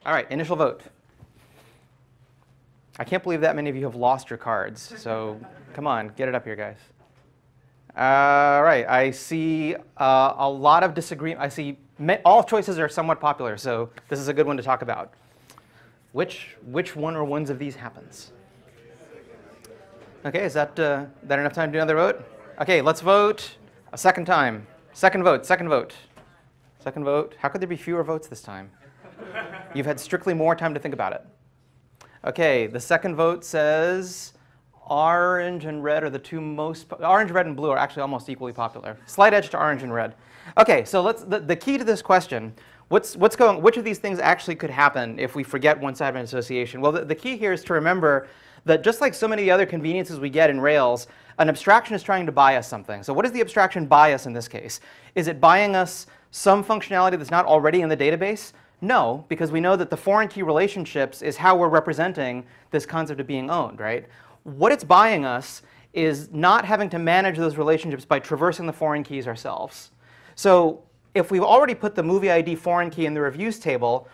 All right, initial vote. I can't believe that many of you have lost your cards, so come on, get it up here, guys. All right, I see a lot of disagreement. I see all choices are somewhat popular, so this is a good one to talk about. Which one or ones of these happens? Okay, is that enough time to do another vote? Okay, let's vote a second time. Second vote, second vote. Second vote. How could there be fewer votes this time? You've had strictly more time to think about it. Okay, the second vote says orange and red are the two most, orange, red, and blue are actually almost equally popular. Slight edge to orange and red. Okay, so the key to this question, which of these things actually could happen if we forget one-sided association? Well, the key here is to remember that just like so many other conveniences we get in Rails, an abstraction is trying to buy us something. So what does the abstraction buy us in this case? Is it buying us some functionality that's not already in the database? No, because we know that the foreign key relationships is how we're representing this concept of being owned, right? What it's buying us is not having to manage those relationships by traversing the foreign keys ourselves. So if we've already put the movie ID foreign key in the reviews table,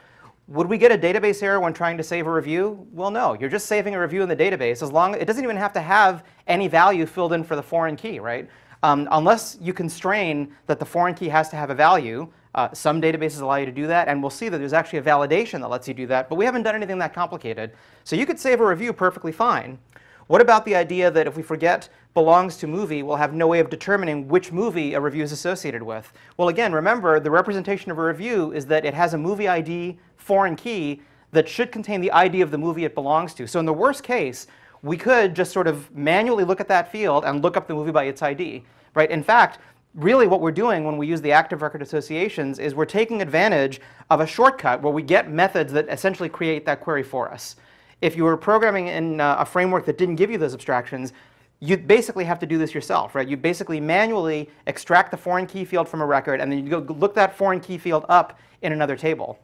would we get a database error when trying to save a review? Well, no. You're just saving a review in the database. It doesn't even have to have any value filled in for the foreign key, right? Unless you constrain that the foreign key has to have a value. Some databases allow you to do that, and we'll see that there's actually a validation that lets you do that, but we haven't done anything that complicated. So you could save a review perfectly fine. What about the idea that if we forget belongs to movie, we'll have no way of determining which movie a review is associated with? Well, again, remember, the representation of a review is that it has a movie ID foreign key that should contain the ID of the movie it belongs to. So in the worst case, we could just sort of manually look at that field and look up the movie by its ID, right? In fact, really what we're doing when we use the active record associations is we're taking advantage of a shortcut where we get methods that essentially create that query for us. If you were programming in a framework that didn't give you those abstractions, you'd basically have to do this yourself, right? You basically manually extract the foreign key field from a record, and then you go look that foreign key field up in another table.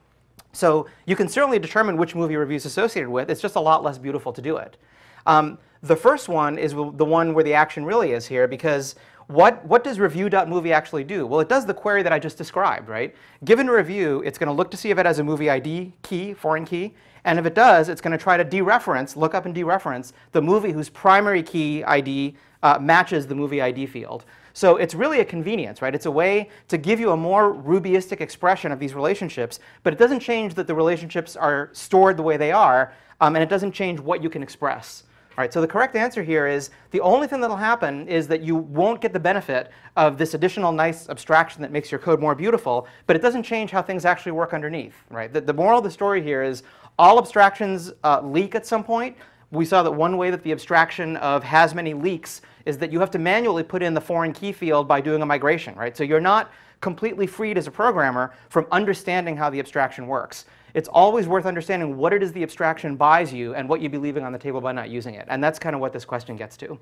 So you can certainly determine which movie a review is associated with. It's just a lot less beautiful to do it. The first one is the one where the action really is here, because what does review.movie actually do? Well, it does the query that I just described, right? Given a review, it's going to look to see if it has a movie ID key, foreign key, and if it does, it's going to try to dereference, look up and dereference the movie whose primary key ID matches the movie ID field. So it's really a convenience, right? It's a way to give you a more Rubyistic expression of these relationships, but it doesn't change that the relationships are stored the way they are, and it doesn't change what you can express. All right, so the correct answer here is the only thing that'll happen is that you won't get the benefit of this additional nice abstraction that makes your code more beautiful, but it doesn't change how things actually work underneath, right? The moral of the story here is all abstractions leak at some point. We saw that one way that the abstraction of has many leaks is that you have to manually put in the foreign key field by doing a migration, right? So you're not completely freed as a programmer from understanding how the abstraction works. It's always worth understanding what it is the abstraction buys you and what you'd be leaving on the table by not using it. And that's kind of what this question gets to.